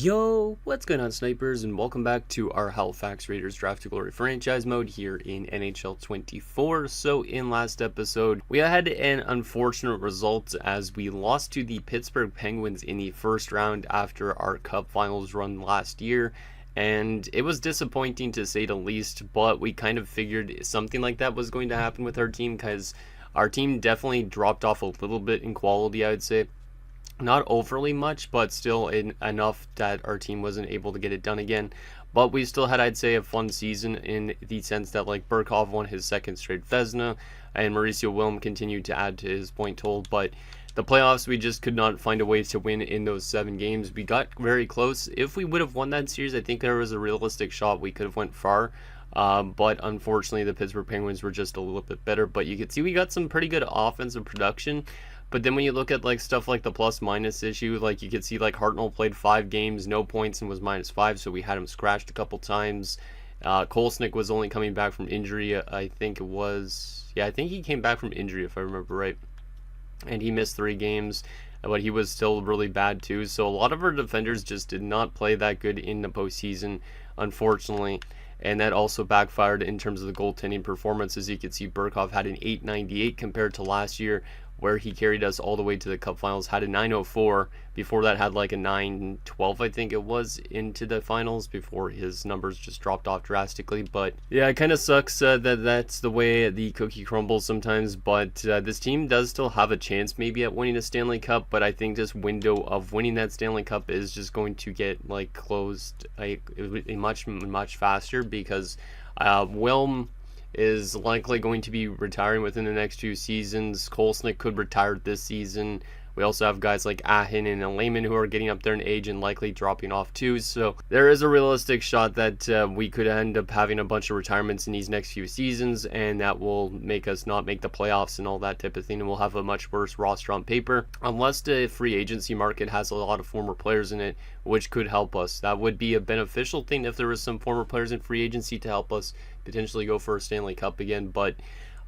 Yo, what's going on, snipers, and welcome back to our Halifax Raiders Draft to Glory franchise mode here in NHL 24. So in last episode, we had an unfortunate result as we lost to the Pittsburgh Penguins in the first round after our Cup Finals run last year. And it was disappointing to say the least, but we kind of figured something like that was going to happen with our team because our team definitely dropped off a little bit in quality, I would say. Not overly much, but still enough that our team wasn't able to get it done again. But we still had, I'd say, a fun season in the sense that, like, Burkov won his second straight Vezina, and Mauricio Wilm continued to add to his point total. But the playoffs, we just could not find a way to win in those 7 games. We got very close. If we would have won that series, I think there was a realistic shot we could have went far. But unfortunately, the Pittsburgh Penguins were just a little bit better. But you could see we got some pretty good offensive production. But then when you look at like stuff like the plus-minus issue, like you could see like Hartnell played 5 games, no points, and was -5, so we had him scratched a couple times. Kolesnik was only coming back from injury, I think it was. Yeah, I think he came back from injury if I remember right. And he missed 3 games, but he was still really bad too. So a lot of our defenders just did not play that good in the postseason, unfortunately. And that also backfired in terms of the goaltending performance. As you can see, Burkov had an .898 compared to last year, where he carried us all the way to the Cup Finals, had a .904. Before that, had like a .912, I think it was, into the finals before his numbers just dropped off drastically. But yeah, it kind of sucks that that's the way the cookie crumbles sometimes. But this team does still have a chance maybe at winning a Stanley Cup. But I think this window of winning that Stanley Cup is just going to get like closed much faster because Wilm is likely going to be retiring within the next 2 seasons. Kolesnik could retire this season. We also have guys like Ahin and Lehman who are getting up there in age and likely dropping off too. So there is a realistic shot that we could end up having a bunch of retirements in these next few seasons, and that will make us not make the playoffs and all that type of thing, and we'll have a much worse roster on paper unless the free agency market has a lot of former players in it, which could help us. That would be a beneficial thing if there was some former players in free agency to help us potentially go for a Stanley Cup again. But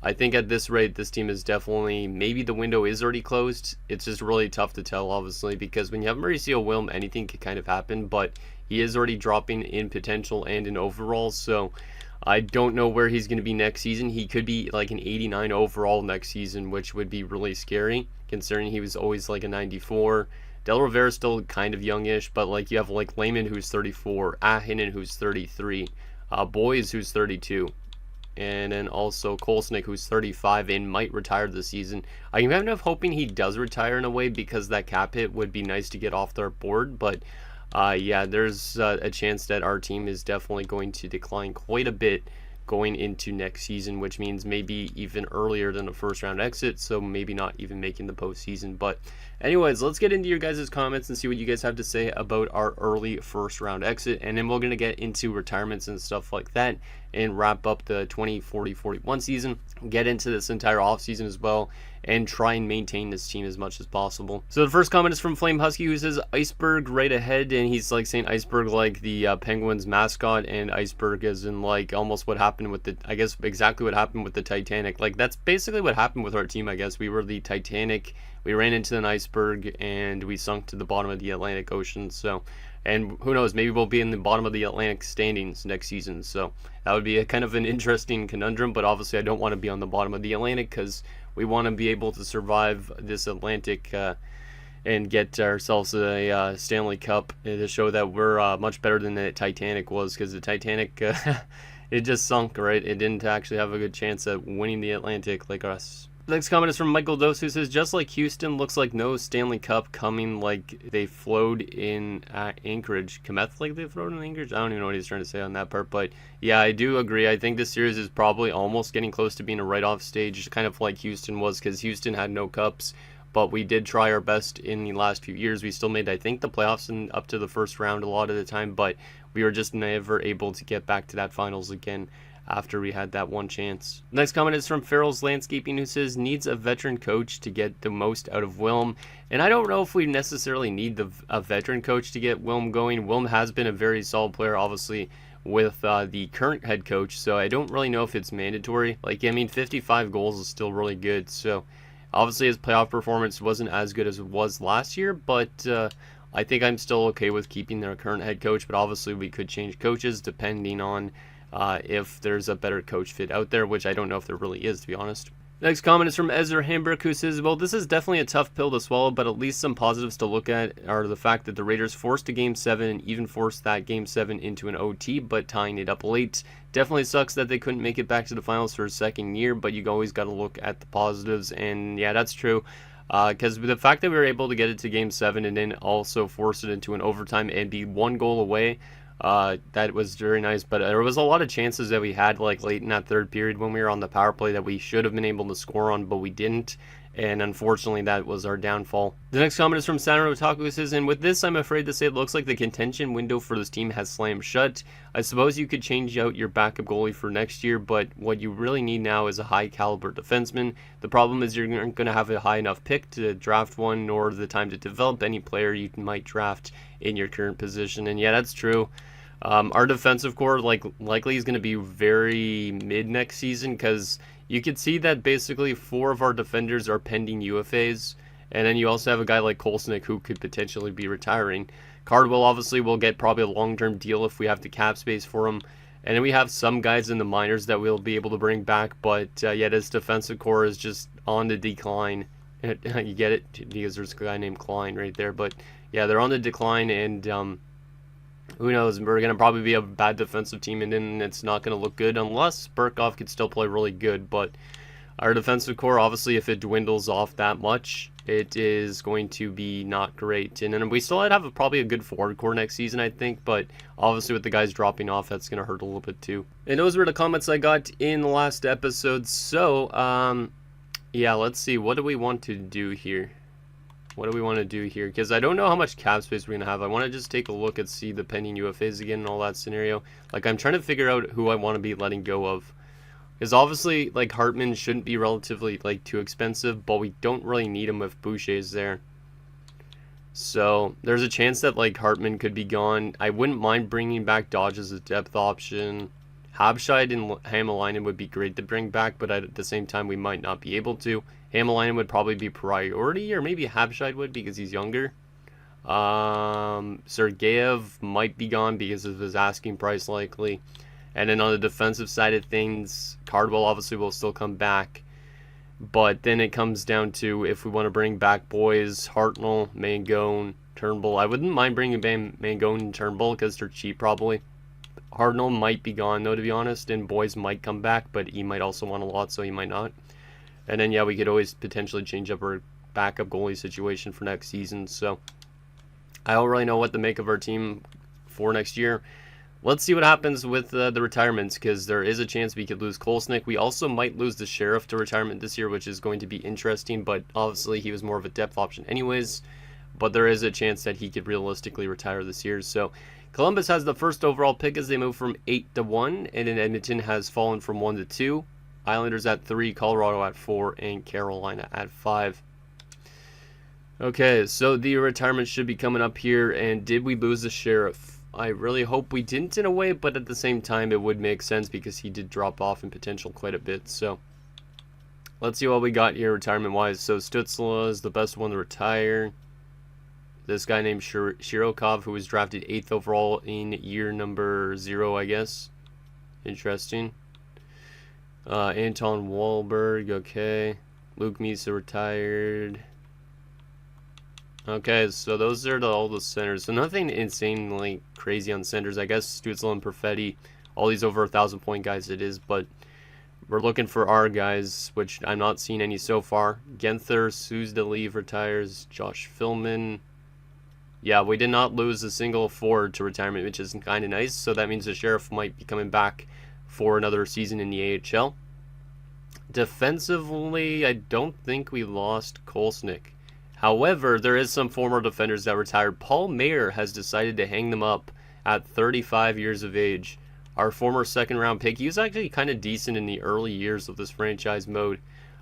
I think at this rate, this team is definitely, maybe the window is already closed. It's just really tough to tell, obviously, because when you have Mauricio Wilm, anything could kind of happen, but he is already dropping in potential and in overall, so I don't know where he's going to be next season. He could be like an 89 overall next season, which would be really scary, considering he was always like a 94. Del Rivera's still kind of youngish, but like you have like Lehman, who's 34, Ahinen, who's 33, Boys, who's 32, and then also Kolesnik, who's 35 and might retire this season. I'm kind of hoping he does retire in a way because that cap hit would be nice to get off their board. But yeah, there's a chance that our team is definitely going to decline quite a bit going into next season, which means maybe even earlier than a first round exit, so maybe not even making the postseason. But anyways, let's get into your guys' comments and see what you guys have to say about our early first round exit, and then we're going to get into retirements and stuff like that and wrap up the 20-40-41 season, get into this entire offseason as well, and try and maintain this team as much as possible. So the first comment is from Flame Husky, who says iceberg right ahead, and he's like saying iceberg like the Penguins mascot, and iceberg as in like almost what happened with the, I guess exactly what happened with the Titanic. Like that's basically what happened with our team, I guess. We were the Titanic, we ran into an iceberg, and we sunk to the bottom of the Atlantic Ocean. So, and who knows, maybe we'll be in the bottom of the Atlantic standings next season. So that would be a kind of an interesting conundrum, but obviously I don't want to be on the bottom of the Atlantic because we want to be able to survive this Atlantic and get ourselves a Stanley Cup to show that we're much better than the Titanic was, because the Titanic, it just sunk, right? It didn't actually have a good chance at winning the Atlantic like us. Next comment is from Michael Dose, who says, just like Houston, looks like no Stanley Cup coming, like they flowed in Anchorage. Cometh like they flowed in Anchorage? I don't even know what he's trying to say on that part, but yeah, I do agree. I think this series is probably almost getting close to being a write-off stage, kind of like Houston was, because Houston had no cups, but we did try our best in the last few years. We still made, I think, the playoffs and up to the first round a lot of the time, but we were just never able to get back to that finals again after we had that one chance. Next comment is from Farrell's Landscaping, who says, needs a veteran coach to get the most out of Wilm. And I don't know if we necessarily need a veteran coach to get Wilm going. Wilm has been a very solid player, obviously, with the current head coach, so I don't really know if it's mandatory. Like, I mean, 55 goals is still really good, so obviously his playoff performance wasn't as good as it was last year, but I think I'm still okay with keeping their current head coach, but obviously we could change coaches depending on if there's a better coach fit out there, which I don't know if there really is, to be honest. Next comment is from Ezra Hamburg, who says, well, this is definitely a tough pill to swallow, but at least some positives to look at are the fact that the Raiders forced a Game 7 and even forced that Game 7 into an OT, but tying it up late. Definitely sucks that they couldn't make it back to the finals for a second year, but you always got to look at the positives, and yeah, that's true. Because the fact that we were able to get it to Game 7 and then also force it into an overtime and be 1 goal away, that was very nice. But there was a lot of chances that we had like late in that third period when we were on the power play that we should have been able to score on, but we didn't. And unfortunately, that was our downfall. The next comment is from Sanro Otaku, who says, and with this, I'm afraid to say it looks like the contention window for this team has slammed shut. I suppose you could change out your backup goalie for next year, but what you really need now is a high caliber defenseman. The problem is you're not going to have a high enough pick to draft one, nor the time to develop any player you might draft in your current position. And yeah, that's true. Our defensive core likely is going to be very mid next season, because you could see that basically 4 of our defenders are pending UFAs, and then you also have a guy like Kolesnik who could potentially be retiring. Cardwell obviously will get probably a long-term deal if we have the cap space for him, and then we have some guys in the minors that we'll be able to bring back, but yeah, this defensive core is just on the decline. You get it? Because there's a guy named Klein right there, but yeah, they're on the decline, and who knows, we're going to probably be a bad defensive team, and then it's not going to look good unless Burkhoff could still play really good. But our defensive core, obviously, if it dwindles off that much, it is going to be not great. And then we still have probably a good forward core next season, I think, but obviously with the guys dropping off, that's going to hurt a little bit too. And those were the comments I got in the last episode. So, yeah, let's see. What do we want to do here? Because I don't know how much cap space we're going to have. I want to just take a look and see the pending UFAs again and all that scenario. Like, I'm trying to figure out who I want to be letting go of. Because obviously, like, Hartman shouldn't be relatively, like, too expensive, but we don't really need him if Boucher's there. So, there's a chance that, like, Hartman could be gone. I wouldn't mind bringing back Dodge as a depth option. Habscheid and Hamalainen would be great to bring back, but at the same time, we might not be able to. Hamalainen would probably be priority, or maybe Habscheid would because he's younger. Sergeyev might be gone because of his asking price likely. And then on the defensive side of things, Cardwell obviously will still come back. But then it comes down to if we want to bring back boys, Hartnell, Mangone, Turnbull. I wouldn't mind bringing Mangone and Turnbull because they're cheap probably. Hartnell might be gone though, to be honest, and boys might come back, but he might also want a lot, so he might not. And then, yeah, we could always potentially change up our backup goalie situation for next season. So I don't really know what to make of our team for next year. Let's see what happens with the retirements, because there is a chance we could lose Kolesnik. We also might lose the Sheriff to retirement this year, which is going to be interesting, but obviously he was more of a depth option anyways. But there is a chance that he could realistically retire this year. So Columbus has the first overall pick as they move from 8 to 1, and then Edmonton has fallen from 1 to 2. Islanders at 3, Colorado at 4, and Carolina at 5. Okay, so the retirement should be coming up here, and did we lose the Sheriff? I really hope we didn't in a way, but at the same time it would make sense because he did drop off in potential quite a bit. So let's see what we got here retirement-wise. So Stützle is the best one to retire. This guy named Shirokov, who was drafted 8th overall in year number 0, I guess. Interesting. Anton Wahlberg, okay. Luke Misa retired. Okay, so those are all the centers. So nothing insanely crazy on centers. I guess Stützle and Perfetti, all these over 1,000-point guys it is, but we're looking for our guys, which I'm not seeing any so far. Genther, Suze de Leave retires. Josh Philman. Yeah, we did not lose a single forward to retirement, which is kind of nice. So that means the Sheriff might be coming back for another season in the AHL. Defensively, I don't think we lost Kolesnik. However, there is some former defenders that retired. Paul Mayer has decided to hang them up at 35 years of age. Our former second-round pick, he was actually kind of decent in the early years of this franchise mode.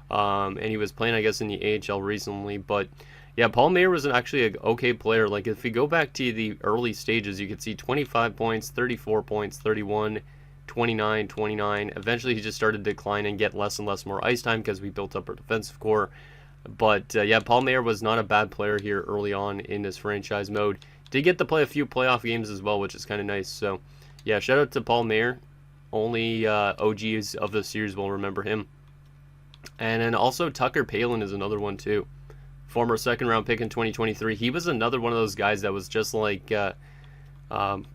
And he was playing, I guess, in the AHL recently. But, yeah, Paul Mayer was actually an okay player. Like, if we go back to the early stages, you could see 25 points, 34 points, 31 29, 29. Eventually, he just started to decline and get less and less more ice time because we built up our defensive core. But yeah, Paul Mayer was not a bad player here early on in this franchise mode. Did get to play a few playoff games as well, which is kind of nice. So yeah, shout out to Paul Mayer. Only OGs of the series will remember him. And then also Tucker Palin is another one too. Former second round pick in 2023. He was another one of those guys that was just like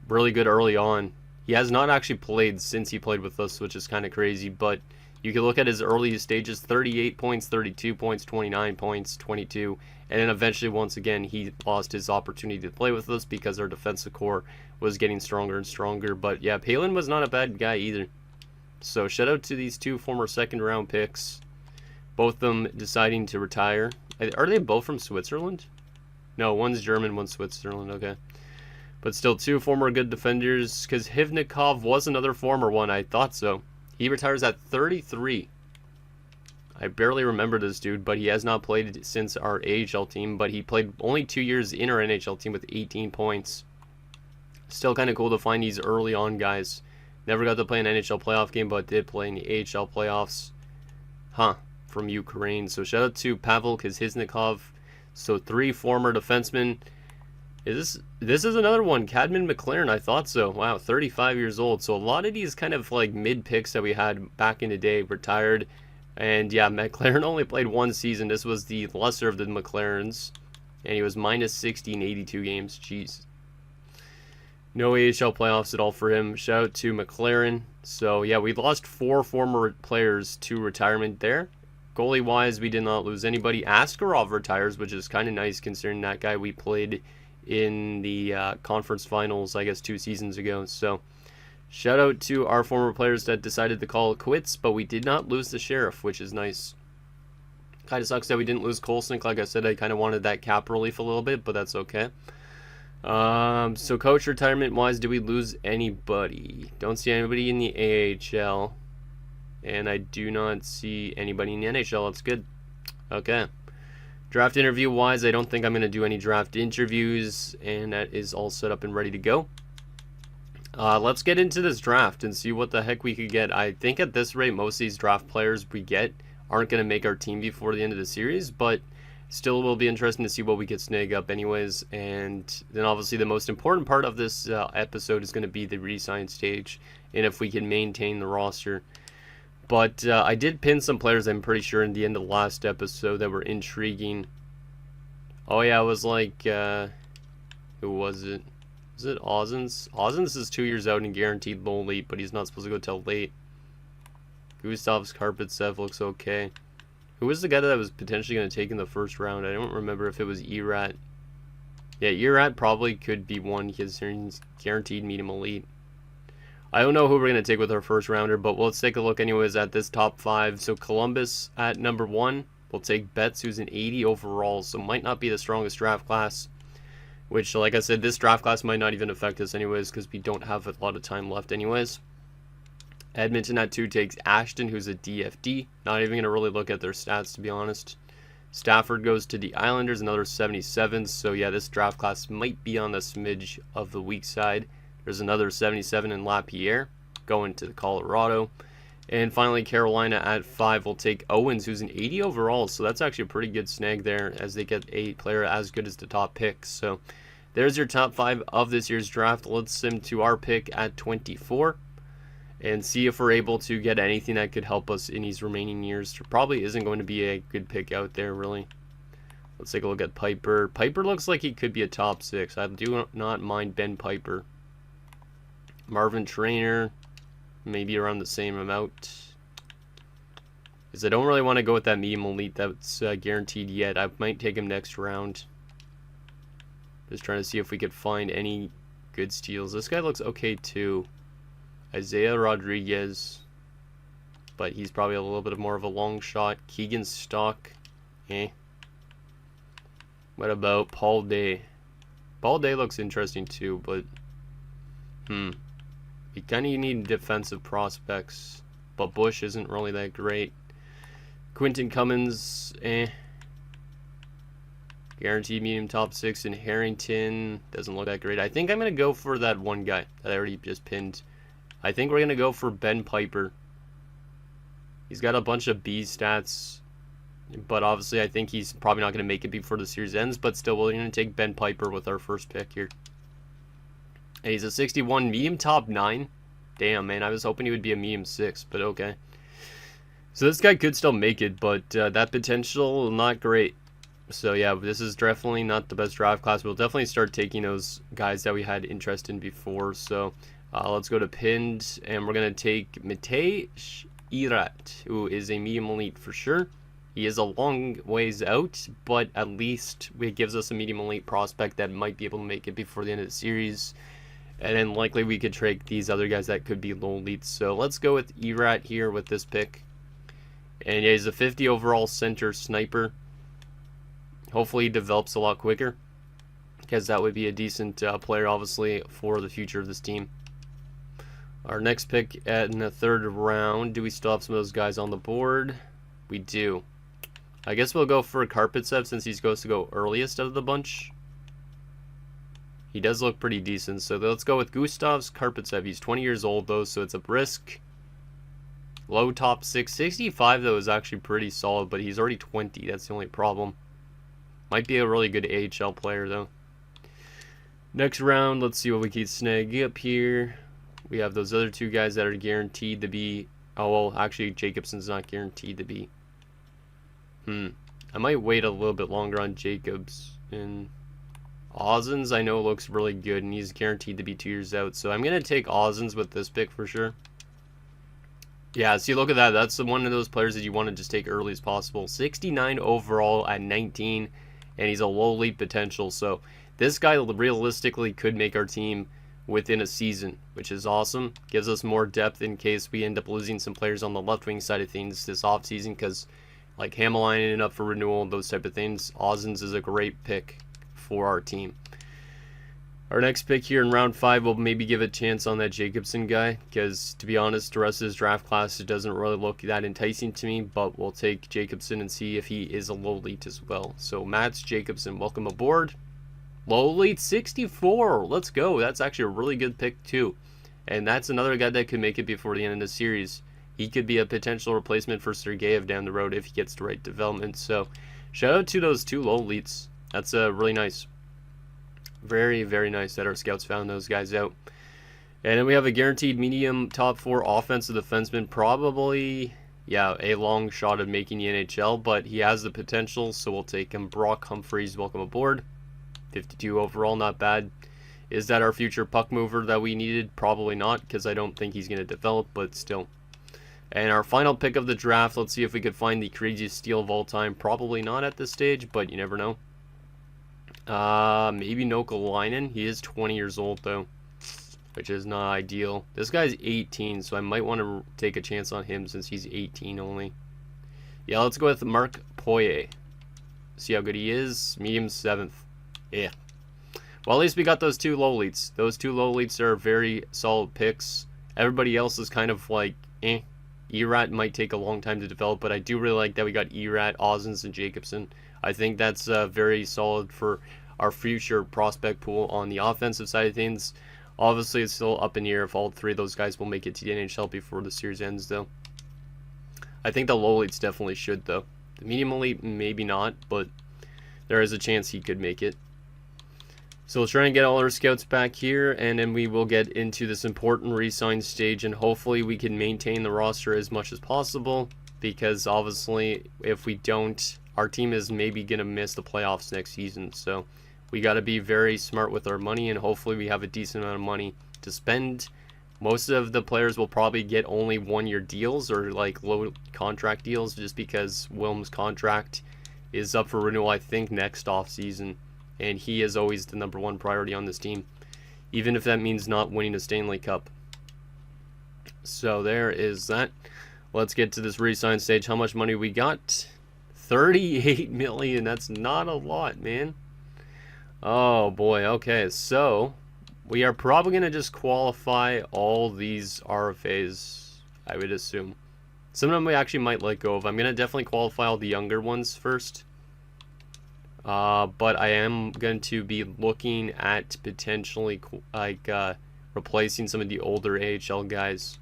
really good early on. He has not actually played since he played with us, which is kind of crazy, but you can look at his early stages: 38 points, 32 points, 29 points, 22, and then eventually once again he lost his opportunity to play with us because our defensive core was getting stronger and stronger. But yeah, Palin was not a bad guy either. So shout out to these two former second round picks, both of them deciding to retire. Are they both from Switzerland? No, one's German, one's Switzerland. Okay. But still, two former good defenders, because Hivnikov was another former one. I thought so. He retires at 33. I barely remember this dude, but he has not played since our AHL team, but he played only 2 years in our NHL team with 18 points. Still kind of cool to find these early on guys. Never got to play an NHL playoff game, but did play in the AHL playoffs. From Ukraine. So shout out to Pavel Hivnikov. So 3 former defensemen. This is another one, Cadman McLaren. I thought so. Wow, 35 years old. So a lot of these kind of like mid picks that we had back in the day retired. And yeah, McLaren only played 1 season. This was the lesser of the McLarens, and he was minus 60 in 82 games. Jeez. No AHL playoffs at all for him. Shout out to McLaren. So yeah, we lost 4 former players to retirement there. Goalie wise, we did not lose anybody. Askarov retires, which is kind of nice considering that guy we played in the conference finals, I guess 2 seasons ago. So shout out to our former players that decided to call it quits, but we did not lose the Sheriff, which is nice. Kind of sucks that we didn't lose Kolsnik. Like I said, I kind of wanted that cap relief a little bit, but that's okay. So coach retirement wise, did we lose anybody? Don't see anybody in the AHL, and I do not see anybody in the NHL. That's good. Okay. Draft interview wise, I don't think I'm going to do any draft interviews, and that is all set up and ready to go. Let's get into this draft and see what the heck we could get. I think at this rate, most of these draft players we get aren't going to make our team before the end of the series, but still will be interesting to see what we could snag up anyways. And then obviously the most important part of this episode is going to be the re-sign stage, and if we can maintain the roster. But I did pin some players, I'm pretty sure, in the end of the last episode that were intriguing. Oh yeah, it was like, who was it? Was it Ozens? Ozens is 2 years out and guaranteed low late, but he's not supposed to go till late. Gustav's Karpatsev looks okay. Who was the guy that was potentially going to take in the first round? I don't remember if it was Erat. Yeah, Erat probably could be one because he's guaranteed medium elite. I don't know who we're going to take with our first rounder, but let's take a look anyways at this top 5. So Columbus at number 1. We'll take Betts, who's an 80 overall, so might not be the strongest draft class. Which, like I said, this draft class might not even affect us anyways because we don't have a lot of time left anyways. Edmonton at 2 takes Ashton, who's a DFD. Not even going to really look at their stats, to be honest. Stafford goes to the Islanders, another 77. So yeah, this draft class might be on the smidge of the weak side. There's another 77 in Lapierre going to Colorado. And finally, Carolina at 5 will take Owens, who's an 80 overall. So that's actually a pretty good snag there as they get a player as good as the top picks. So there's your top 5 of this year's draft. Let's sim to our pick at 24 and see if we're able to get anything that could help us in these remaining years. There probably isn't going to be a good pick out there, really. Let's take a look at Piper. Piper looks like he could be a top 6. I do not mind Ben Piper. Marvin Trainer, maybe around the same amount. Because I don't really want to go with that medium elite that's guaranteed yet. I might take him next round. Just trying to see if we could find any good steals. This guy looks okay too. Isaiah Rodriguez, but he's probably a little bit more of a long shot. Keegan Stock, What about Paul Day? Paul Day looks interesting too, but you kind of need defensive prospects, but Bush isn't really that great. Quentin Cummins, Guaranteed medium top 6 in Harrington. Doesn't look that great. I think I'm going to go for that one guy that I already just pinned. I think we're going to go for Ben Piper. He's got a bunch of B stats. But obviously, I think he's probably not going to make it before the series ends. But still, we're going to take Ben Piper with our first pick here. And he's a 61 medium top 9. Damn, man. I was hoping he would be a medium 6, but okay. So this guy could still make it, but that potential, not great. So yeah, this is definitely not the best draft class. We'll definitely start taking those guys that we had interest in before. So let's go to pinned, and we're going to take Matej Irat, who is a medium elite for sure. He is a long ways out, but at least it gives us a medium elite prospect that might be able to make it before the end of the series. And then likely we could trade these other guys that could be low elites. So let's go with Irat here with this pick. And yeah, he's a 50 overall center sniper. Hopefully he develops a lot quicker, because that would be a decent player, obviously, for the future of this team. Our next pick in the 3rd round, do we still have some of those guys on the board? We do. I guess we'll go for Karpatsev since he's supposed to go earliest of the bunch. He does look pretty decent, so let's go with Gustavs Karpatsev. He's 20 years old, though, so it's a brisk low top 6. 65, though, is actually pretty solid, but he's already 20. That's the only problem. Might be a really good AHL player, though. Next round, let's see what we can snag up here. We have those other 2 guys that are guaranteed to be... Oh, well, actually, Jacobson's not guaranteed to be. I might wait a little bit longer on Jacobs. And Ozens, I know, looks really good, and he's guaranteed to be 2 years out. So I'm going to take Ozens with this pick for sure. Yeah, see, look at that. That's one of those players that you want to just take early as possible. 69 overall at 19, and he's a low elite potential. So this guy realistically could make our team within a season, which is awesome. Gives us more depth in case we end up losing some players on the left wing side of things this offseason, because like Hamalainen up for renewal, those type of things, Ozens is a great pick for our team. Our next pick here in round 5 will maybe give a chance on that Jacobson guy, because to be honest, the rest of his draft class doesn't really look that enticing to me, but we'll take Jacobson and see if he is a low elite as well. So Mats Jacobson, welcome aboard. Low elite 64, let's go. That's actually a really good pick too, and that's another guy that could make it before the end of the series. He could be a potential replacement for Sergeyev down the road if he gets the right development. So shout out to those 2 low elites. That's really nice. Very, very nice that our scouts found those guys out. And then we have a guaranteed medium top 4 offensive defenseman. Probably, yeah, a long shot of making the NHL, but he has the potential, so we'll take him. Brock Humphreys, welcome aboard. 52 overall, not bad. Is that our future puck mover that we needed? Probably not, because I don't think he's going to develop, but still. And our final pick of the draft, let's see if we could find the craziest steal of all time. Probably not at this stage, but you never know. Maybe Nokalainen. He is 20 years old, though, which is not ideal. This guy's 18, so I might want to take a chance on him since he's 18 only. Yeah, let's go with Mark Poirier. See how good he is. Medium 7th. Yeah. Well, at least we got those 2 low elites. Those 2 low elites are very solid picks. Everybody else is kind of like, eh. Erat might take a long time to develop, but I do really like that we got Erat, Ozens, and Jacobson. I think that's very solid for our future prospect pool on the offensive side of things. Obviously, it's still up in the air if all 3 of those guys will make it to the NHL before the series ends, though. I think the low elites definitely should, though. The medium elite, maybe not, but there is a chance he could make it. So we'll try and get all our scouts back here, and then we will get into this important re-sign stage, and hopefully we can maintain the roster as much as possible, because obviously if we don't, our team is maybe going to miss the playoffs next season. So we got to be very smart with our money, and hopefully we have a decent amount of money to spend. Most of the players will probably get only 1-year deals or like low contract deals, just because Wilm's contract is up for renewal, I think, next offseason. And he is always the #1 priority on this team, even if that means not winning a Stanley Cup. So there is that. Let's get to this re-sign stage. How much money we got? 38 million. That's not a lot, man. Oh boy. Okay, so we are probably going to just qualify all these RFAs, I would assume. Some of them we actually might let go of. I'm going to definitely qualify all the younger ones first. But I am going to be looking at potentially replacing some of the older AHL guys,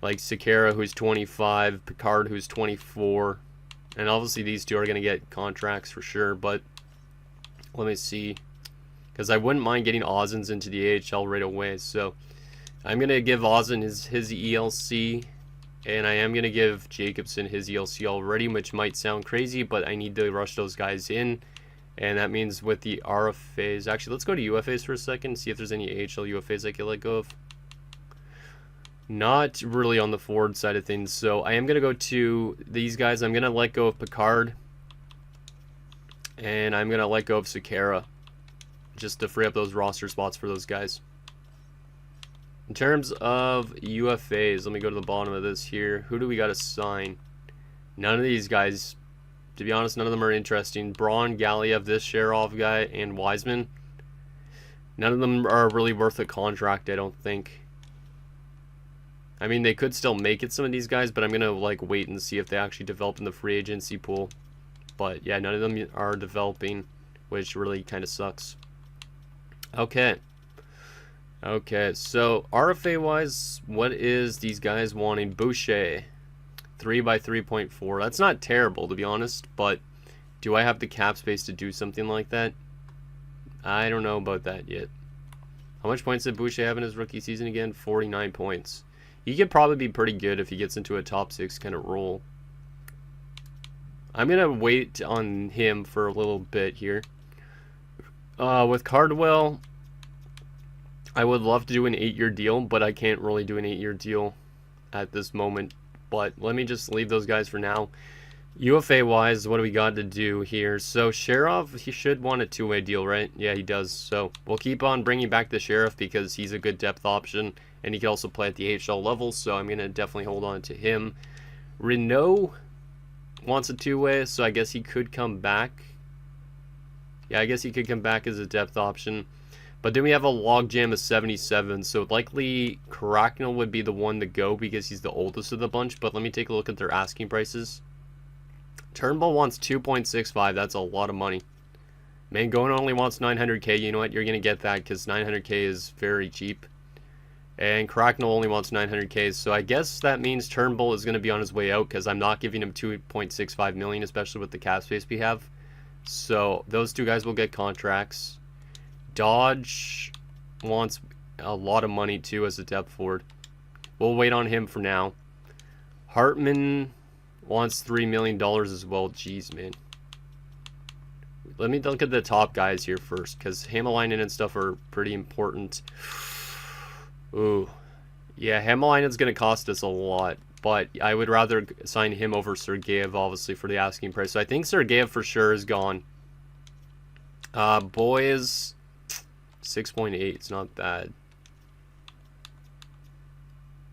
like Sekera, who's 25, Picard, who's 24. And obviously these two are going to get contracts for sure, but let me see. Because I wouldn't mind getting Ozins into the AHL right away. So I'm going to give Ozin his ELC. And I am going to give Jacobson his ELC already, which might sound crazy, but I need to rush those guys in. And that means with the RFAs... Actually, let's go to UFAs for a second, see if there's any AHL UFAs I can let go of. Not really on the forward side of things, so I am going to go to these guys. I'm going to let go of Picard. And I'm going to let go of Sakara, just to free up those roster spots for those guys. In terms of UFAs, let me go to the bottom of this here. Who do we got to sign? None of these guys, to be honest, none of them are interesting. Braun, Galiev, this Sharov guy, and Wiseman. None of them are really worth a contract, I don't think. I mean, they could still make it, some of these guys, but I'm going to like wait and see if they actually develop in the free agency pool. But yeah, none of them are developing, which really kind of sucks. Okay. Okay, so RFA-wise, what is these guys wanting? Boucher, 3x3.4. That's not terrible, to be honest, but do I have the cap space to do something like that? I don't know about that yet. How much points did Boucher have in his rookie season again? 49 points. He could probably be pretty good if he gets into a top 6 kind of role. I'm going to wait on him for a little bit here. With Cardwell, I would love to do an 8-year deal, but I can't really do an 8-year deal at this moment. But let me just leave those guys for now. UFA-wise, what do we got to do here? So Sharov, he should want a 2-way deal, right? Yeah, he does. So we'll keep on bringing back the Sheriff because he's a good depth option, and he can also play at the AHL level, so I'm going to definitely hold on to him. Renault wants a 2-way, so I guess he could come back. Yeah, I guess he could come back as a depth option. But then we have a logjam of 77, so likely Cracknell would be the one to go because he's the oldest of the bunch. But let me take a look at their asking prices. Turnbull wants 2.65. That's a lot of money. Mangona only wants 900k. You know what? You're going to get that because 900k is very cheap. And Cracknell only wants 900k. So I guess that means Turnbull is going to be on his way out because I'm not giving him 2.65 million, especially with the cap space we have. So those two guys will get contracts. Dodge wants a lot of money too as a depth forward. We'll wait on him for now. Hartman wants $3 million as well. Jeez, man. Let me look at the top guys here first because Hämäläinen and stuff are pretty important. Ooh. Yeah, Hämäläinen's going to cost us a lot, but I would rather sign him over Sergeyev, obviously, for the asking price. So I think Sergeyev for sure is gone. Boys... 6.8, it's not bad.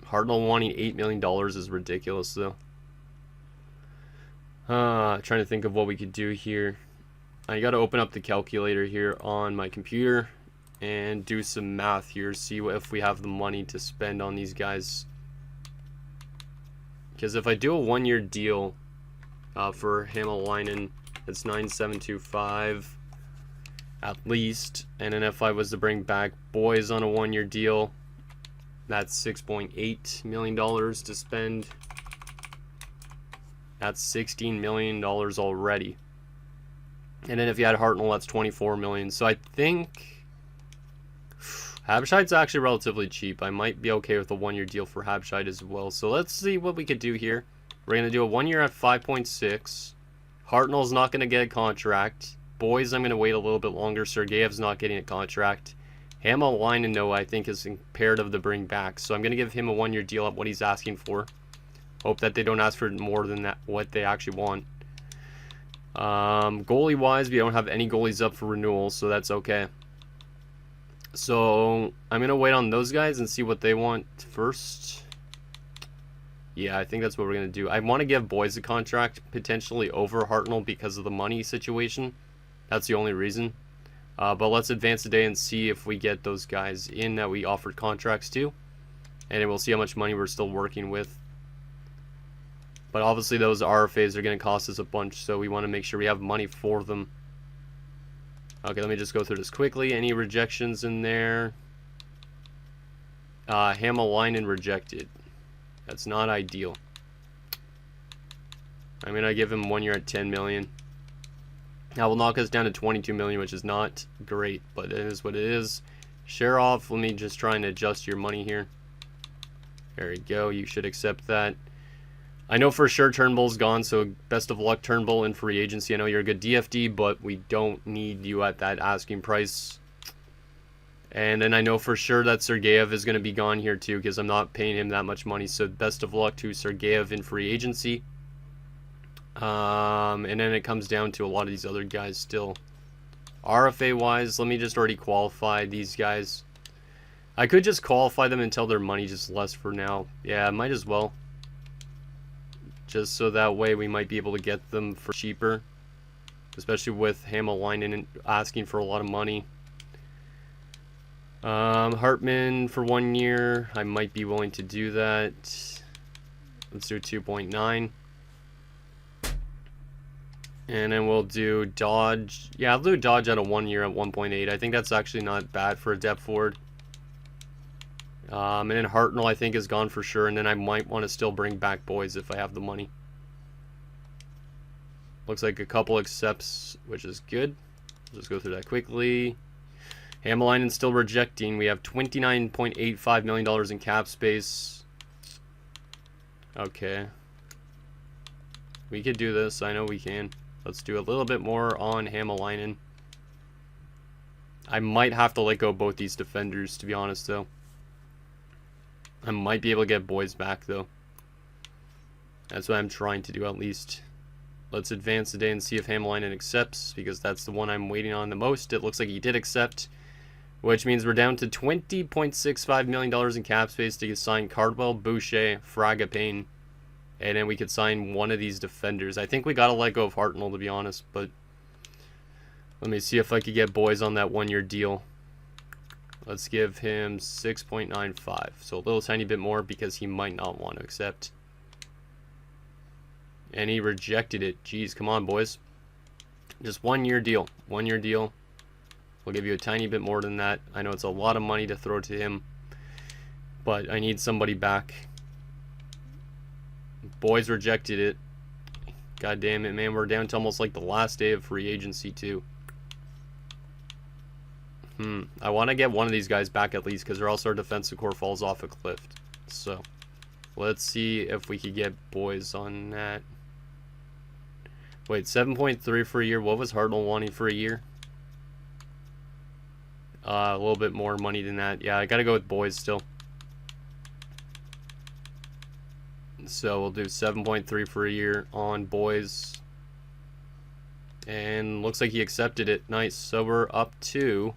Hartnell wanting $8 million is ridiculous, though. Trying to think of what we could do here. I got to open up the calculator here on my computer and do some math here, see if we have the money to spend on these guys. Because if I do a 1-year deal for Hämäläinen, it's 9,725. At least, and then if I was to bring back Boys on a 1-year deal, that's $6.8 million to spend. That's $16 million already. And then if you had Hartnell, that's $24 million. So I think Habscheid's actually relatively cheap. I might be okay with a 1-year deal for Habscheid as well. So let's see what we could do here. We're going to do a 1 year at 5.6. Hartnell's not going to get a contract. Boys, I'm going to wait a little bit longer. Sergeyev's not getting a contract. Hämäläinen, no, I think is imperative to bring back. So I'm going to give him a 1-year deal at what he's asking for. Hope that they don't ask for more than that, what they actually want. Goalie-wise, we don't have any goalies up for renewal, so that's okay. So I'm going to wait on those guys and see what they want first. Yeah, I think that's what we're going to do. I want to give Boys a contract, potentially over Hartnell because of the money situation. That's the only reason. But let's advance today and see if we get those guys in that we offered contracts to. And then we'll see how much money we're still working with. But obviously those RFAs are going to cost us a bunch, so we want to make sure we have money for them. Okay, let me just go through this quickly. Any rejections in there? Hämäläinen rejected. That's not ideal. I'm going to give him 1 year at 10 million. That will knock us down to 22 million, which is not great, but it is what it is. Share off. Let me just try and adjust your money here. There we go. You should accept that. I know for sure Turnbull's gone, so best of luck, Turnbull, in free agency. I know you're a good DFD, but we don't need you at that asking price. And then I know for sure that Sergeyev is going to be gone here too, because I'm not paying him that much money. So best of luck to Sergeyev in free agency. And then it comes down to a lot of these other guys still. RFA-wise, let me just already qualify these guys. I could just qualify them until their money just less for now. Yeah, might as well. Just so that way we might be able to get them for cheaper. Especially with Hämäläinen asking for a lot of money. Hartman for 1 year. I might be willing to do that. Let's do 2.9. And then we'll do Dodge. Yeah, I'll do Dodge at a 1 year at 1.8. I think that's actually not bad for a depth forward. And then Hartnell I think is gone for sure. And then I might want to still bring back Boys if I have the money. Looks like a couple accepts, which is good. I'll just go through that quickly. Hämäläinen still rejecting. We have $29.85 million in cap space. Okay. We could do this. I know we can. Let's do a little bit more on Hämäläinen. I might have to let go of both these defenders, to be honest, though. I might be able to get Boys back, though. That's what I'm trying to do, at least. Let's advance today and see if Hämäläinen accepts, because that's the one I'm waiting on the most. It looks like he did accept, which means we're down to $20.65 million in cap space to sign Cardwell, Boucher, Fragapane, and then we could sign one of these defenders. I think we got to let go of Hartnell, to be honest, but let me see if I could get Boys on that 1 year deal. Let's give him 6.95, so a little tiny bit more because he might not want to accept. And he rejected it. Jeez, come on, boys. Just 1 year deal. 1 year deal. We'll give you a tiny bit more than that. I know it's a lot of money to throw to him, but I need somebody back. Boys rejected it. God damn it, man. We're down to almost like the last day of free agency, too. I want to get one of these guys back at least, because or else our defensive core falls off a cliff. So, let's see if we could get Boys on that. Wait, 7.3 for a year. What was Hartnell wanting for a year? A little bit more money than that. Yeah, I got to go with Boys still. So we'll do 7.3 for a year on Boys. And looks like he accepted it. Nice. So we're up to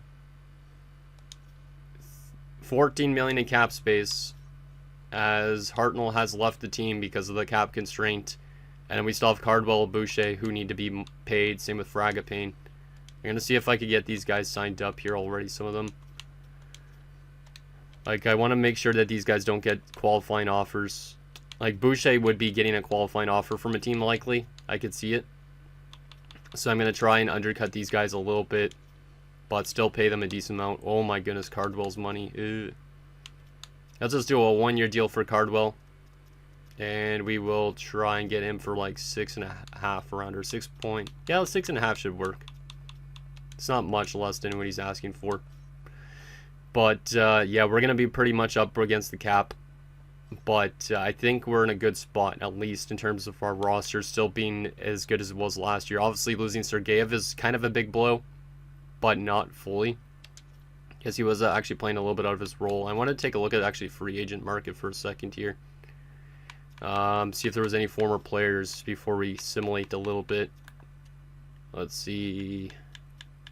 14 million in cap space, as Hartnell has left the team because of the cap constraint. And we still have Cardwell, Boucher, who need to be paid. Same with Fragapane. I'm going to see if I could get these guys signed up here already, some of them. Like, I want to make sure that these guys don't get qualifying offers. Like, Boucher would be getting a qualifying offer from a team likely. I could see it. So I'm going to try and undercut these guys a little bit, but still pay them a decent amount. Oh my goodness, Cardwell's money. Ew. Let's just do a 1 year deal for Cardwell. And we will try and get him for like 6.5 around, or 6 point. Yeah, 6.5 should work. It's not much less than what he's asking for. But yeah, we're going to be pretty much up against the cap. But I think we're in a good spot, at least in terms of our roster still being as good as it was last year. Obviously, losing Sergeyev is kind of a big blow, but not fully, because he was actually playing a little bit out of his role. I want to take a look at actually free agent market for a second here. See if there was any former players before we simulate a little bit. Let's see.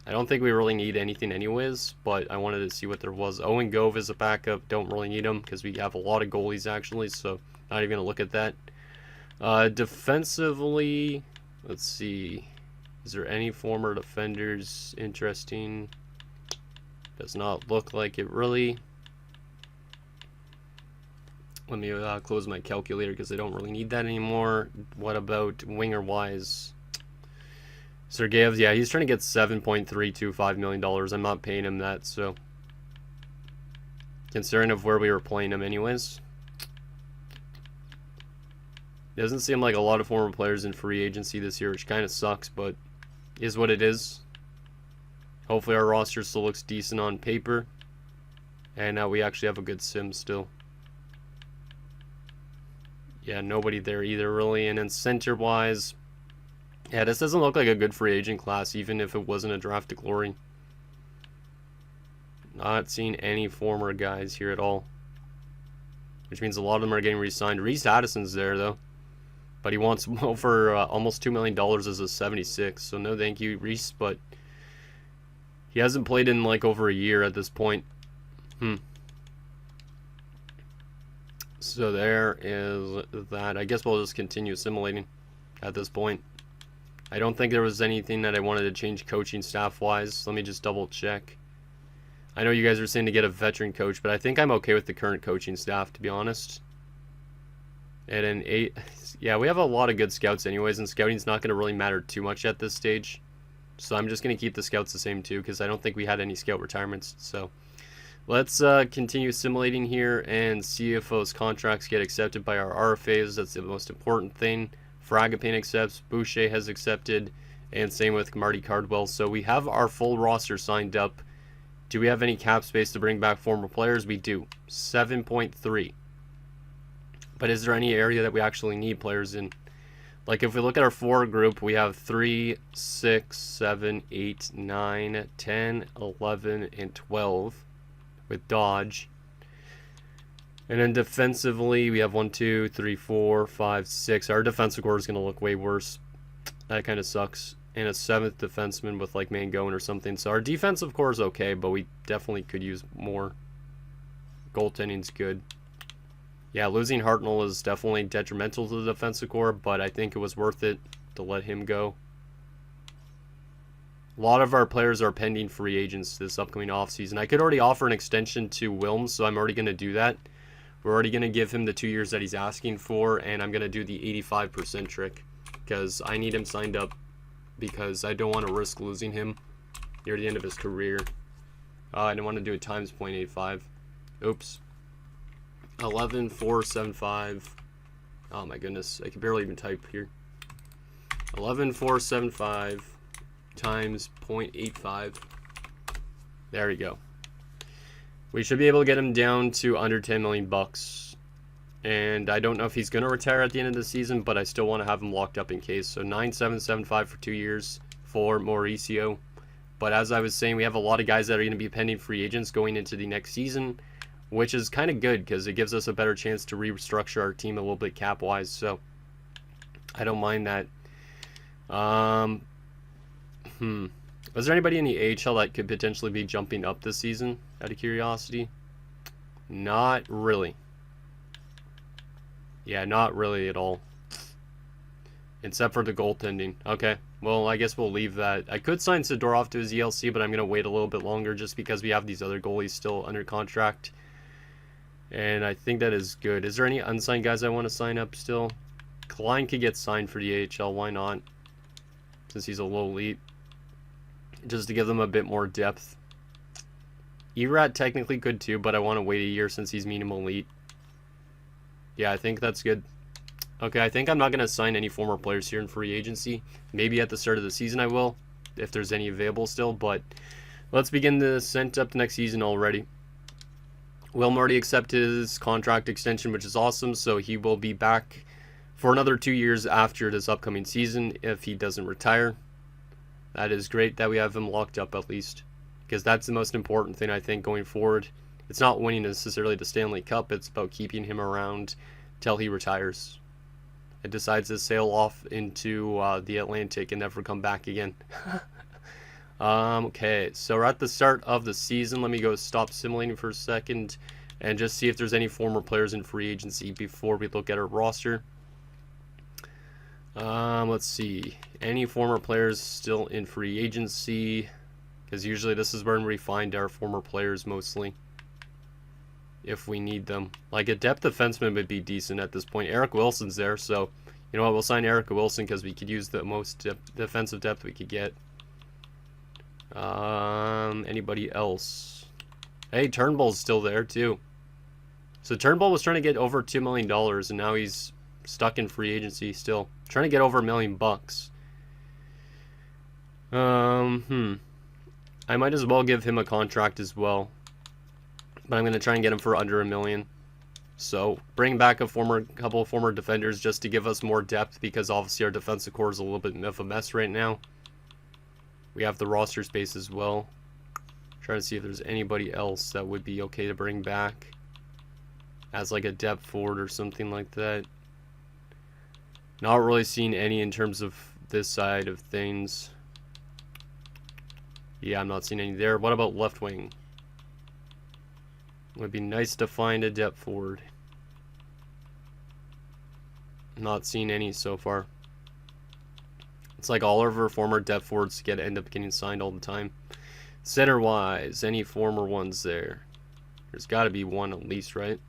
I don't think we really need anything anyways, but I wanted to see what there was. Owen Gove is a backup. Don't really need him because we have a lot of goalies actually, so not even going to look at that. Defensively, let's see. Is there any former defenders interesting? Does not look like it really. Let me close my calculator because I don't really need that anymore. What about winger-wise? Sergeyev, yeah, he's trying to get $7.325 million. I'm not paying him that, so considering of where we were playing him anyways. Doesn't seem like a lot of former players in free agency this year, which kind of sucks, but is what it is. Hopefully our roster still looks decent on paper. And now we actually have a good sim still. Yeah, nobody there either, really. And then center-wise, yeah, this doesn't look like a good free agent class, even if it wasn't a draft to glory. Not seeing any former guys here at all. Which means a lot of them are getting re-signed. Reese Addison's there, though. But he wants over almost $2 million as a 76. So no thank you, Reese. But he hasn't played in like over a year at this point. So there is that. I guess we'll just continue assimilating at this point. I don't think there was anything that I wanted to change coaching staff-wise. Let me just double-check. I know you guys are saying to get a veteran coach, but I think I'm okay with the current coaching staff, to be honest. And an 8... Yeah, we have a lot of good scouts anyways, and scouting's not going to really matter too much at this stage. So I'm just going to keep the scouts the same, too, because I don't think we had any scout retirements. So let's continue simulating here and see if those contracts get accepted by our RFAs. That's the most important thing. Fragapane accepts, Boucher has accepted, and same with Marty Cardwell. So we have our full roster signed up. Do we have any cap space to bring back former players? We do. 7.3. But is there any area that we actually need players in? Like if we look at our forward group, we have 3, 6, 7, 8, 9, 10, 11, and 12 with Dodge. And then defensively, we have 1, 2, 3, 4, 5, 6. Our defensive core is going to look way worse. That kind of sucks. And a 7th defenseman with like Mangone or something. So our defensive core is okay, but we definitely could use more. Goaltending's good. Yeah, losing Hartnell is definitely detrimental to the defensive core, but I think it was worth it to let him go. A lot of our players are pending free agents this upcoming offseason. I could already offer an extension to Wilms, so I'm already going to do that. We're already going to give him the 2 years that he's asking for, and I'm going to do the 85% trick because I need him signed up because I don't want to risk losing him near the end of his career. I didn't want to do a times 0.85. Oops. 11,475. Oh my goodness, I can barely even type here. 11,475 times 0.85. There we go. We should be able to get him down to under 10 million bucks. And I don't know if he's going to retire at the end of the season, but I still want to have him locked up in case. So 9,775 for 2 years for Mauricio. But as I was saying, we have a lot of guys that are going to be pending free agents going into the next season, which is kind of good because it gives us a better chance to restructure our team a little bit cap-wise. So I don't mind that. Was there anybody in the AHL that could potentially be jumping up this season, out of curiosity? Not really. Yeah, not really at all. Except for the goaltending. Okay, well, I guess we'll leave that. I could sign Sidorov to his ELC, but I'm going to wait a little bit longer just because we have these other goalies still under contract. And I think that is good. Is there any unsigned guys I want to sign up still? Klein could get signed for the AHL. Why not? Since he's a low elite. Just to give them a bit more depth. Erat technically could too, but I want to wait a year since he's medium elite. Yeah, I think that's good. Okay, I think I'm not going to sign any former players here in free agency. Maybe at the start of the season I will, if there's any available still. But let's begin the sent up to next season already. Wilm already accepted his contract extension, which is awesome. So he will be back for another 2 years after this upcoming season if he doesn't retire. That is great that we have him locked up at least, because that's the most important thing I think going forward. It's not winning necessarily the Stanley Cup, it's about keeping him around till he retires and decides to sail off into the Atlantic and never come back again. Okay, so we're at the start of the season. Let me go stop simulating for a second and just see if there's any former players in free agency before we look at our roster. Let's see. Any former players still in free agency? Because usually this is where we find our former players mostly, if we need them. Like a depth defenseman would be decent at this point. Eric Wilson's there, so you know what? We'll sign Eric Wilson because we could use the most defensive depth we could get. Anybody else? Hey, Turnbull's still there too. So Turnbull was trying to get over $2 million, and now he's stuck in free agency still. Trying to get over $1 million bucks. I might as well give him a contract as well. But I'm going to try and get him for under $1 million. So, bring back a couple of former defenders just to give us more depth, because obviously our defensive core is a little bit of a mess right now. We have the roster space as well. Trying to see if there's anybody else that would be okay to bring back as like a depth forward or something like that. Not really seeing any in terms of this side of things. Yeah, I'm not seeing any there. What about left wing? It would be nice to find a depth forward. Not seeing any so far. It's like all of our former depth forwards end up getting signed all the time. Center wise, any former ones there? There's got to be one at least, right?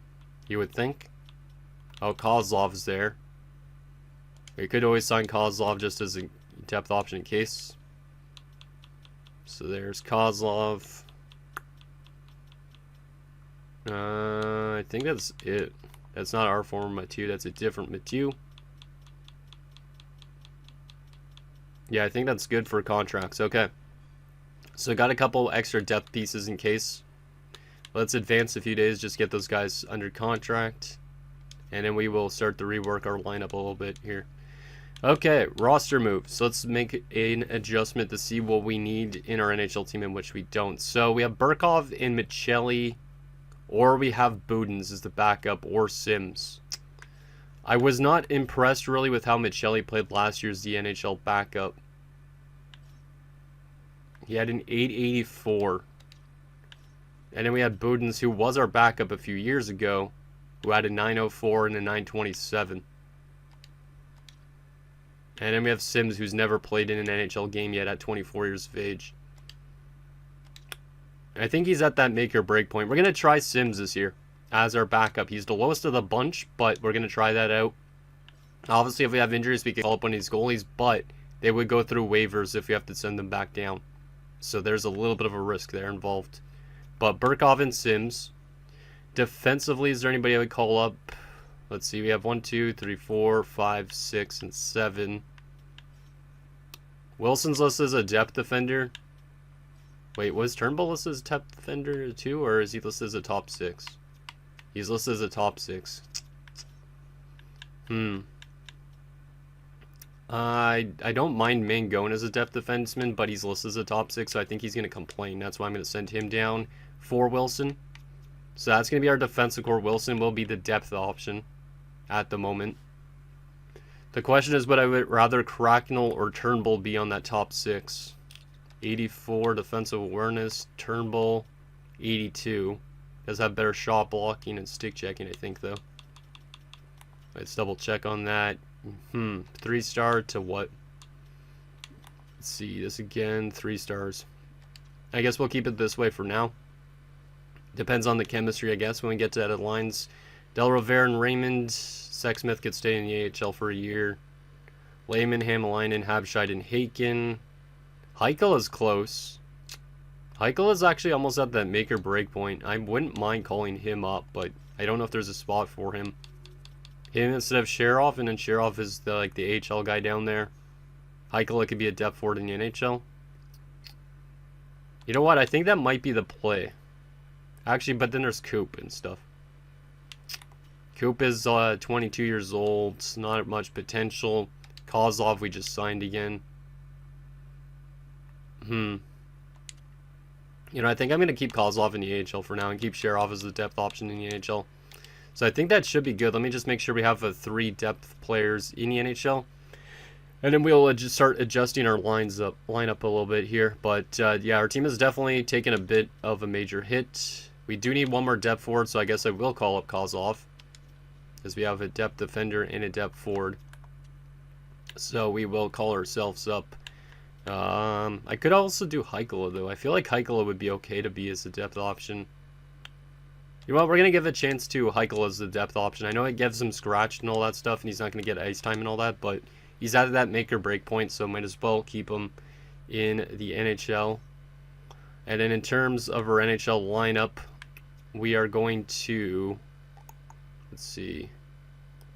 You would think. Oh, Kozlov's there. We could always sign Kozlov just as a depth option in case. So there's Kozlov. I think that's it. That's not our former Mathieu. That's a different Mathieu. Yeah, I think that's good for contracts. Okay. So got a couple extra depth pieces in case. Let's advance a few days, just get those guys under contract. And then we will start to rework our lineup a little bit here. Okay, roster moves. Let's make an adjustment to see what we need in our NHL team and which we don't. So we have Burkov and Michelli, or we have Budens as the backup, or Sims. I was not impressed really with how Michelli played last year's the NHL backup. He had an 884. And then we had Budens, who was our backup a few years ago, who had a 904 and a 927. And then we have Sims, who's never played in an NHL game yet at 24 years of age. I think he's at that make or break point. We're going to try Sims this year as our backup. He's the lowest of the bunch, but we're going to try that out. Obviously, if we have injuries, we can call up one of these goalies, but they would go through waivers if we have to send them back down. So there's a little bit of a risk there involved. But Burkov and Sims. Defensively, is there anybody I would call up? Let's see, we have 1, 2, 3, 4, 5, 6, and 7. Wilson's listed as a depth defender. Wait, was Turnbull listed as a depth defender too, or is he listed as a top 6? He's listed as a top 6. I don't mind Mangone as a depth defenseman, but he's listed as a top 6, so I think he's going to complain. That's why I'm going to send him down for Wilson. So that's going to be our defensive core. Wilson will be the depth option at the moment. The question is, would I rather Cracknell or Turnbull be on that top 6? 84 defensive awareness. Turnbull, 82. Does have better shot blocking and stick checking, I think, though. Let's double check on that. 3-star to what? Let's see this again. 3 stars. I guess we'll keep it this way for now. Depends on the chemistry, I guess, when we get to edit lines. Del Rivera and Raymond. Sexsmith could stay in the AHL for a year. Lehman, Hamalainen, Habscheid, and Haken. Heichel is close. Heichel is actually almost at that make or break point. I wouldn't mind calling him up, but I don't know if there's a spot for him. Him instead of Sherov, and then Sherov is the AHL guy down there. Heichel, it could be a depth forward in the NHL. You know what? I think that might be the play. Actually, but then there's Coop and stuff. Coop is 22 years old. Not much potential. Kozlov we just signed again. You know, I think I'm going to keep Kozlov in the AHL for now and keep Sherov as the depth option in the NHL. So I think that should be good. Let me just make sure we have 3 depth players in the NHL. And then we'll just start adjusting our lineup a little bit here. But yeah, our team has definitely taken a bit of a major hit. We do need one more depth forward, so I guess I will call up Kozlov, as we have a depth defender and a depth forward. So we will call ourselves up. I could also do Heikkila, though. I feel like Heikkila would be okay to be as a depth option. You know what? We're going to give a chance to Heikkila as the depth option. I know it gives him scratched and all that stuff, and he's not going to get ice time and all that, but he's at that make or break point, so might as well keep him in the NHL. And then in terms of our NHL lineup, we are going to, let's see,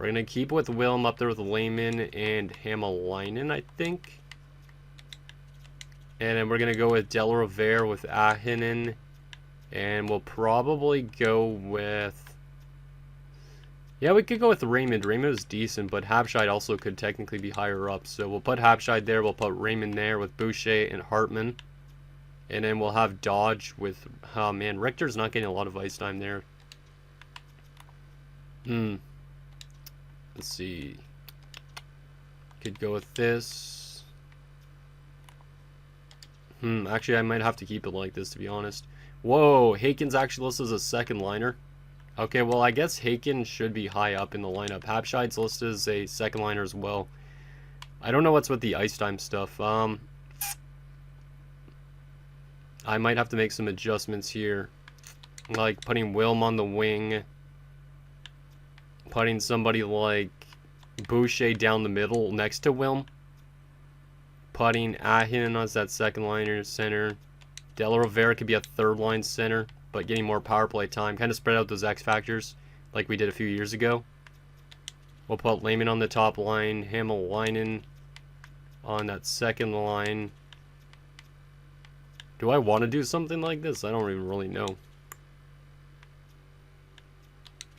We're going to keep with Wilm up there with Lehman and Hamalainen, I think. And then we're going to go with Del Rivera with Ahinen. And we'll probably go with... Yeah, we could go with Raymond. Raymond is decent, but Habscheid also could technically be higher up. So we'll put Habscheid there. We'll put Raymond there with Boucher and Hartman. And then we'll have Dodge with... Oh, man, Richter's not getting a lot of ice time there. Let's see. Could go with this. Actually, I might have to keep it like this, to be honest. Whoa, Haken's actually listed as a second liner. Okay, well, I guess Haken should be high up in the lineup. Habscheid's listed as a second liner as well. I don't know what's with the ice time stuff. I might have to make some adjustments here. Like putting Wilm on the wing. Putting somebody like Boucher down the middle next to Wilm. Putting Ahinen as that second liner center. Del Rivera could be a third line center, but getting more power play time. Kind of spread out those X factors like we did a few years ago. We'll put Lehman on the top line. Hamalainen on that second line. Do I want to do something like this? I don't even really know.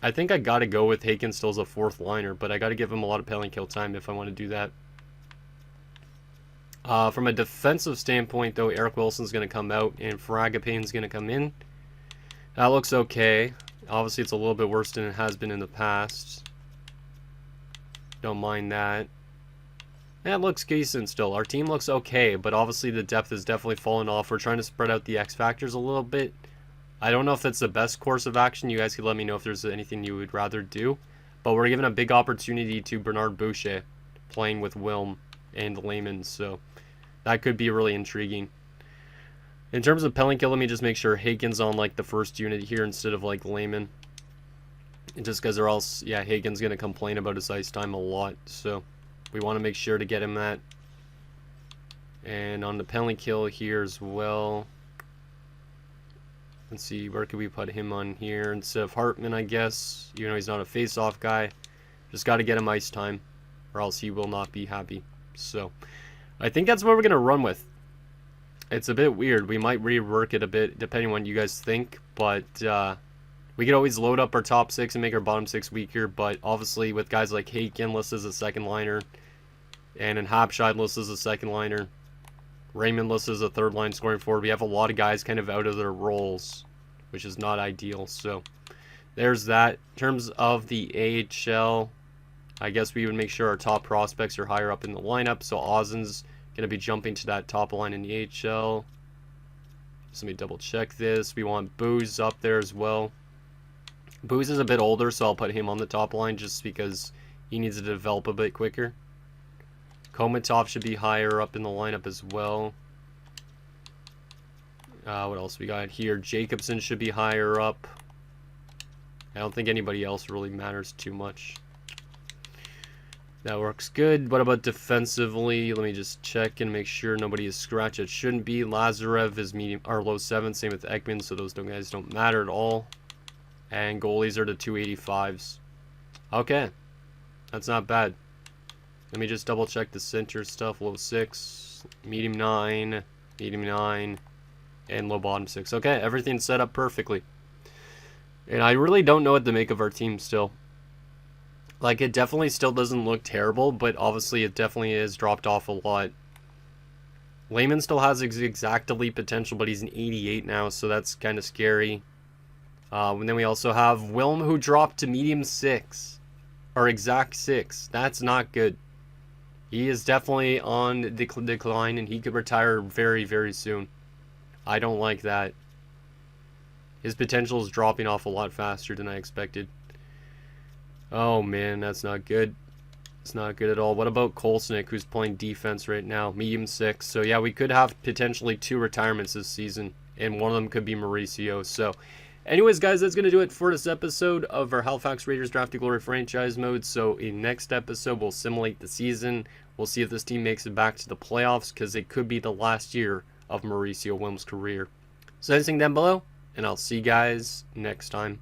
I think I got to go with Haken still as a fourth liner, but I got to give him a lot of penalty kill time if I want to do that. From a defensive standpoint, though, Eric Wilson's going to come out and Fragapane's going to come in. That looks okay. Obviously, it's a little bit worse than it has been in the past. Don't mind that. That looks decent still. Our team looks okay, but obviously the depth has definitely fallen off. We're trying to spread out the X factors a little bit. I don't know if that's the best course of action. You guys could let me know if there's anything you would rather do. But we're giving a big opportunity to Bernard Boucher playing with Wilm and Lehman, so that could be really intriguing. In terms of penalty kill, let me just make sure Hagen's on like the first unit here instead of like Lehman. Just because or else, yeah, Hagen's going to complain about his ice time a lot, so we want to make sure to get him that. And on the penalty kill here as well. Let's see, where could we put him on here instead of Hartman, I guess. Even though he's not a face-off guy. Just got to get him ice time, or else he will not be happy. So, I think that's what we're going to run with. It's a bit weird. We might rework it a bit, depending on what you guys think. But, we could always load up our top six and make our bottom six weaker. But, obviously, with guys like Haken listed as a second liner, and in Habscheid listed as a second liner, Raymond listed as a third line scoring forward. We have a lot of guys kind of out of their roles, which is not ideal. So there's that. In terms of the AHL, I guess we would make sure our top prospects are higher up in the lineup. So Ozzen's going to be jumping to that top line in the AHL. Just let me double check this. We want Booze up there as well. Booze is a bit older, so I'll put him on the top line just because he needs to develop a bit quicker. Komatov should be higher up in the lineup as well. What else we got here? Jacobson should be higher up. I don't think anybody else really matters too much. That works good. What about defensively? Let me just check and make sure nobody is scratched. It shouldn't be. Lazarev is medium or low 7. Same with Ekman, so those guys don't matter at all. And goalies are the 285s. Okay, that's not bad. Let me just double check the center stuff. Low 6, medium 9, and low bottom 6. Okay, everything's set up perfectly. And I really don't know what to make of our team still. Like, it definitely still doesn't look terrible, but obviously it definitely is dropped off a lot. Lehman still has exact elite potential, but he's an 88 now, so that's kind of scary. And then we also have Wilm, who dropped to medium 6, or exact 6. That's not good. He is definitely on decline, and he could retire very, very soon. I don't like that. His potential is dropping off a lot faster than I expected. Oh, man, that's not good. It's not good at all. What about Kolsnik, who's playing defense right now? Medium 6. So, yeah, we could have potentially 2 retirements this season, and one of them could be Mauricio. So, anyways, guys, that's going to do it for this episode of our Halifax Raiders Draft to Glory franchise mode. So, in next episode, we'll simulate the season. We'll see if this team makes it back to the playoffs, because it could be the last year of Mauricio Wilm's career. So, anything down below, and I'll see you guys next time.